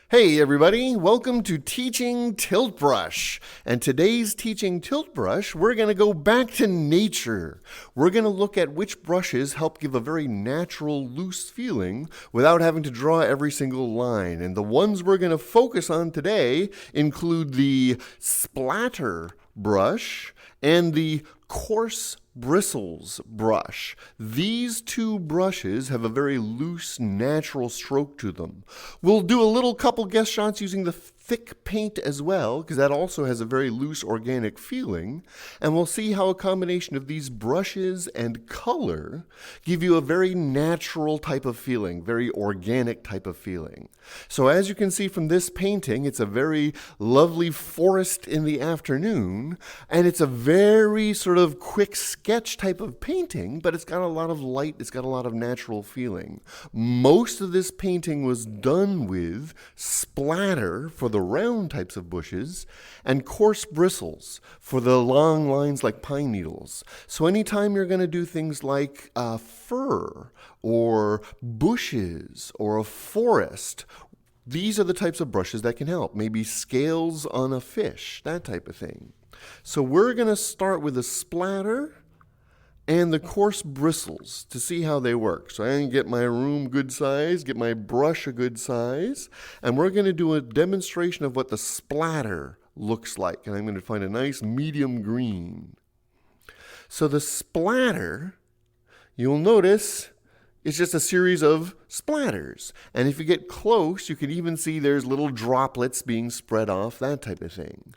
Hey everybody, welcome to Teaching Tilt Brush. And today's Teaching Tilt Brush, we're going to go back to nature. We're going to look at which brushes help give a very natural, loose feeling without having to draw every single line. And the ones we're going to focus on today include the Splatter brush and the Coarse Bristles brush. These two brushes have a very loose, natural stroke to them. We'll do a little couple guest shots using the thick paint as well, because that also has a very loose, organic feeling. And we'll see how a combination of these brushes and color give you a very natural type of feeling, very organic type of feeling. So as you can see from this painting, it's a very lovely forest in the afternoon, and it's a very sort of quick sketch type of painting, but it's got a lot of light, it's got a lot of natural feeling. Most of this painting was done with splatter for the round types of bushes and coarse bristles for the long lines like pine needles. So anytime you're going to do things like fur or bushes or a forest, these are the types of brushes that can help. Maybe scales on a fish, that type of thing. So we're going to start with a splatter and the coarse bristles to see how they work. So I'm going to get my room good size, get my brush a good size, and we're going to do a demonstration of what the splatter looks like. And I'm going to find a nice medium green. So the splatter, you'll notice, it's just a series of splatters. And if you get close, you can even see there's little droplets being spread off, that type of thing.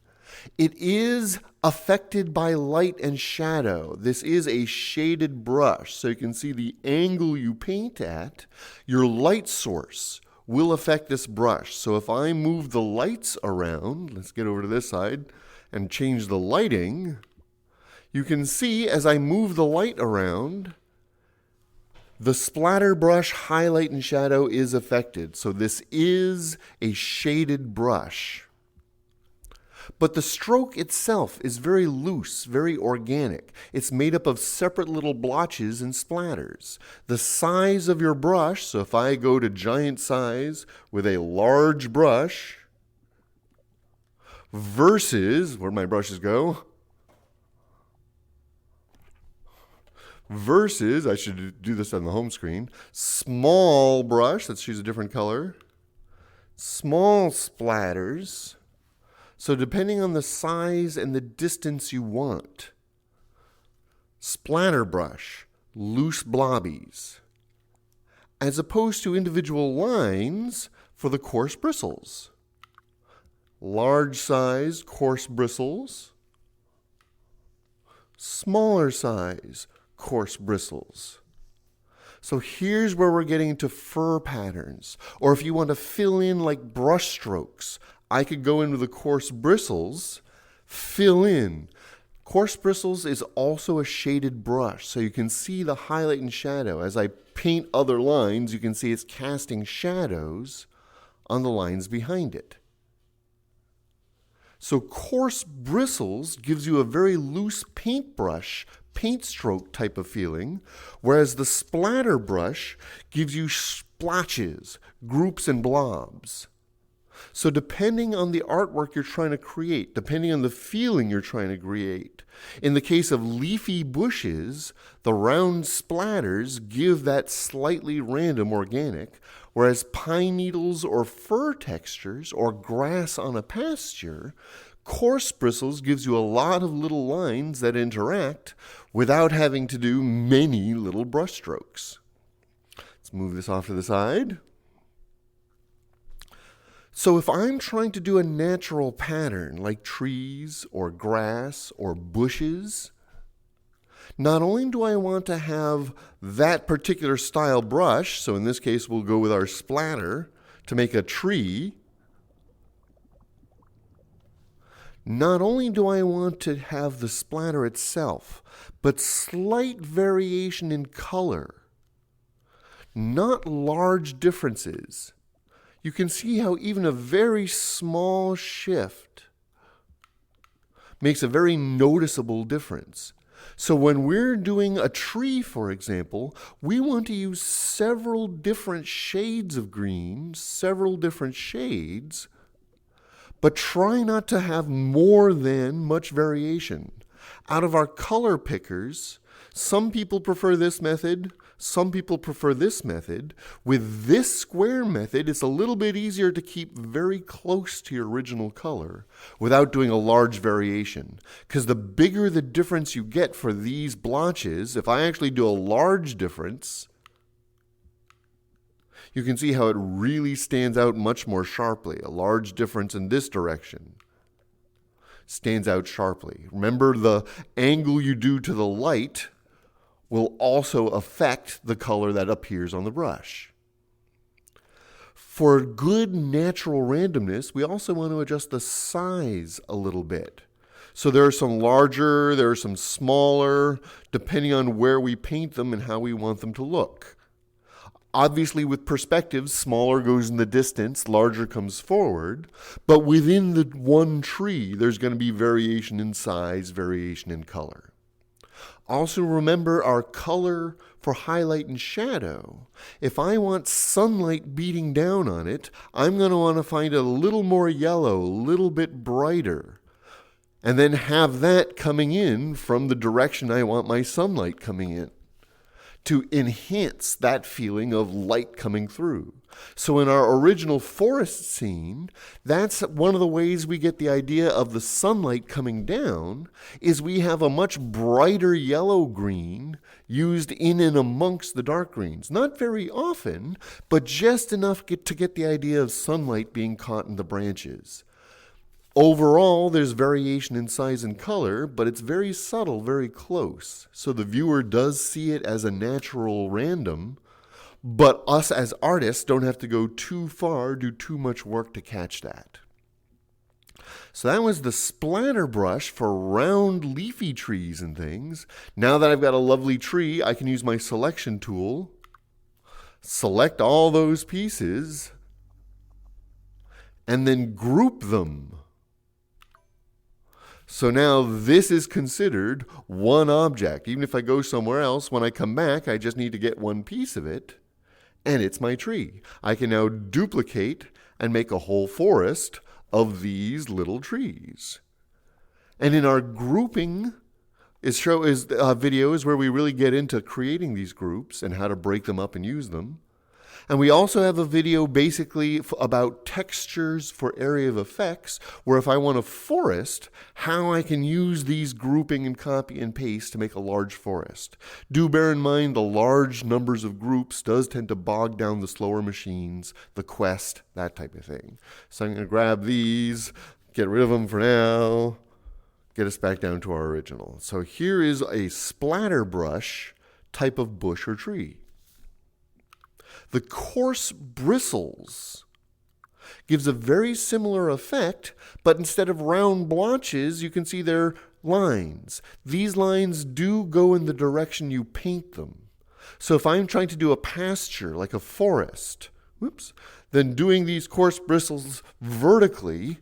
It is affected by light and shadow. This is a shaded brush, so you can see the angle you paint at. Your light source will affect this brush. So if I move the lights around, let's get over to this side and change the lighting, you can see as I move the light around, the splatter brush highlight and shadow is affected. So this is a shaded brush. But the stroke itself is very loose, very organic. It's made up of separate little blotches and splatters. The size of your brush, so if I go to giant size with a large brush versus, where'd my brushes go? Versus, I should do this on the home screen, small brush, let's choose a different color, small splatters. So depending on the size and the distance you want, splatter brush, loose blobbies, as opposed to individual lines for the coarse bristles. Large size coarse bristles, smaller size coarse bristles. So here's where we're getting into fur patterns, or if you want to fill in like brush strokes, I could go in with the coarse bristles, fill in. Coarse bristles is also a shaded brush, so you can see the highlight and shadow. As I paint other lines, you can see it's casting shadows on the lines behind it. So coarse bristles gives you a very loose paintbrush, paint stroke type of feeling, whereas the splatter brush gives you splotches, groups, and blobs. So depending on the artwork you're trying to create, depending on the feeling you're trying to create, in the case of leafy bushes, the round splatters give that slightly random organic, whereas pine needles or fur textures or grass on a pasture, coarse bristles gives you a lot of little lines that interact without having to do many little brush strokes. Let's move this off to the side. So if I'm trying to do a natural pattern like trees or grass or bushes, not only do I want to have that particular style brush, so in this case we'll go with our splatter to make a tree, not only do I want to have the splatter itself, but slight variation in color, not large differences. You can see how even a very small shift makes a very noticeable difference. So when we're doing a tree, for example, we want to use several different shades of green, several different shades, but try not to have more than much variation. Out of our color pickers, some people prefer this method, some people prefer this method. With this square method, it's a little bit easier to keep very close to your original color without doing a large variation. Because the bigger the difference you get for these blotches, if I actually do a large difference, you can see how it really stands out much more sharply. A large difference in this direction stands out sharply. Remember, the angle you do to the light will also affect the color that appears on the brush. For good natural randomness, we also want to adjust the size a little bit. So there are some larger, there are some smaller, depending on where we paint them and how we want them to look. Obviously, with perspective, smaller goes in the distance, larger comes forward. But within the one tree, there's going to be variation in size, variation in color. Also remember our color for highlight and shadow. If I want sunlight beating down on it, I'm going to want to find a little more yellow, a little bit brighter, and then have that coming in from the direction I want my sunlight coming in, to enhance that feeling of light coming through. So in our original forest scene, that's one of the ways we get the idea of the sunlight coming down, is we have a much brighter yellow green used in and amongst the dark greens. Not very often, but just enough to get the idea of sunlight being caught in the branches. Overall, there's variation in size and color, but it's very subtle, very close. So the viewer does see it as a natural random, but us as artists don't have to go too far, do too much work to catch that. So that was the splatter brush for round leafy trees and things. Now that I've got a lovely tree, I can use my selection tool, select all those pieces, and then group them. So now this is considered one object. Even if I go somewhere else, when I come back, I just need to get one piece of it, and it's my tree. I can now duplicate and make a whole forest of these little trees. And in our grouping video is where we really get into creating these groups and how to break them up and use them. And we also have a video basically about textures for area of effects, where if I want a forest, how I can use these grouping and copy and paste to make a large forest. Do bear in mind the large numbers of groups does tend to bog down the slower machines, the quest, that type of thing. So I'm going to grab these, get rid of them for now, get us back down to our original. So here is a splatter brush type of bush or tree. The coarse bristles gives a very similar effect, but instead of round blotches, you can see they're lines. These lines do go in the direction you paint them. So if I'm trying to do a pasture, like a forest, then doing these coarse bristles vertically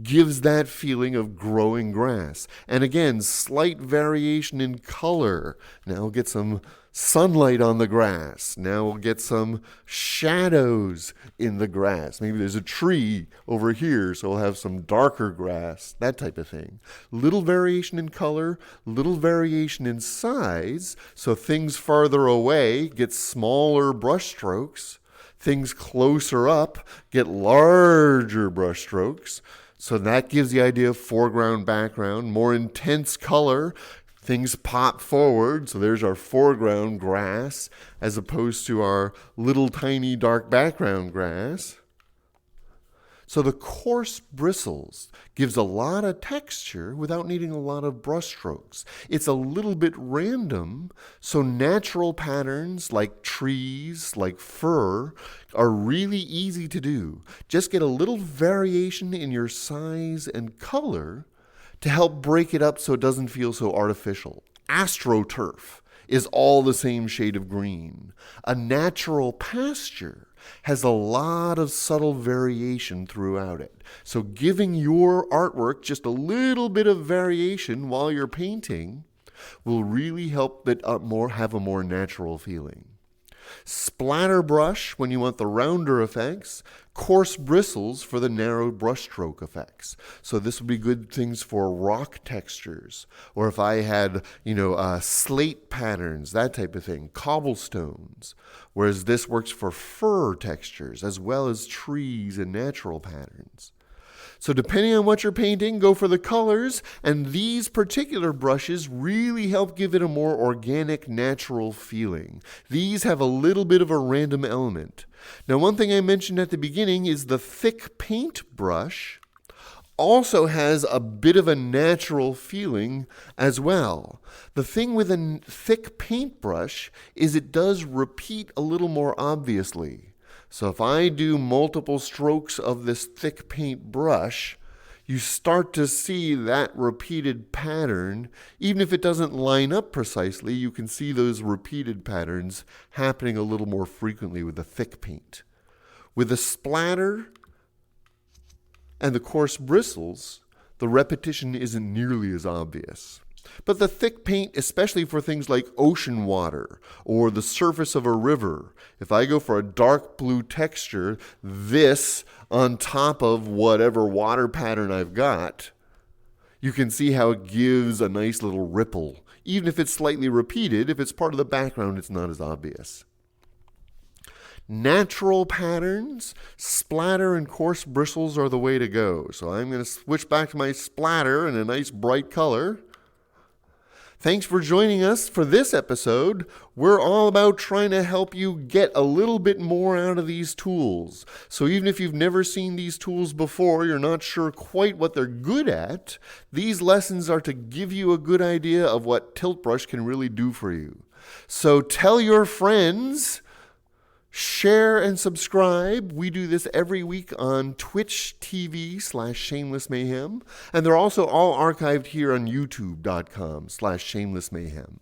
gives that feeling of growing grass. And again, slight variation in color. Now we'll get some sunlight on the grass. Now we'll get some shadows in the grass. Maybe there's a tree over here, so we'll have some darker grass, that type of thing. Little variation in color, little variation in size, so things farther away get smaller brush strokes. Things closer up get larger brush strokes. So that gives the idea of foreground, background, more intense color. Things pop forward, so there's our foreground grass as opposed to our little tiny dark background grass. So the coarse bristles gives a lot of texture without needing a lot of brush strokes. It's a little bit random, so natural patterns like trees, like fur, are really easy to do. Just get a little variation in your size and color to help break it up so it doesn't feel so artificial. AstroTurf is all the same shade of green. A natural pasture has a lot of subtle variation throughout it. So giving your artwork just a little bit of variation while you're painting will really help it have a more natural feeling. Splatter brush when you want the rounder effects, coarse bristles for the narrow brushstroke effects. So this would be good things for rock textures, or if I had, slate patterns, that type of thing, cobblestones. Whereas this works for fur textures as well as trees and natural patterns. So depending on what you're painting, go for the colors, and these particular brushes really help give it a more organic, natural feeling. These have a little bit of a random element. Now, one thing I mentioned at the beginning is the thick paint brush also has a bit of a natural feeling as well. The thing with a thick paintbrush is it does repeat a little more obviously. So if I do multiple strokes of this thick paint brush, you start to see that repeated pattern. Even if it doesn't line up precisely, you can see those repeated patterns happening a little more frequently with the thick paint. With the splatter and the coarse bristles, the repetition isn't nearly as obvious. But the thick paint, especially for things like ocean water or the surface of a river, if I go for a dark blue texture, this on top of whatever water pattern I've got, you can see how it gives a nice little ripple. Even if it's slightly repeated, if it's part of the background, it's not as obvious. Natural patterns, splatter and coarse bristles are the way to go. So I'm going to switch back to my splatter in a nice bright color. Thanks for joining us for this episode. We're all about trying to help you get a little bit more out of these tools. So even if you've never seen these tools before, you're not sure quite what they're good at, these lessons are to give you a good idea of what Tilt Brush can really do for you. So tell your friends. Share and subscribe. We do this every week on Twitch TV/ShamelessMayhem. And they're also all archived here on YouTube.com/ShamelessMayhem.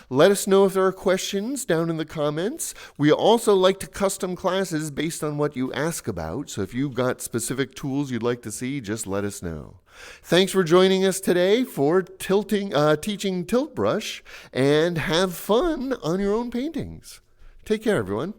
Let us know if there are questions down in the comments. We also like to custom classes based on what you ask about. So if you've got specific tools you'd like to see, just let us know. Thanks for joining us today for teaching Tilt Brush, and have fun on your own paintings. Take care, everyone.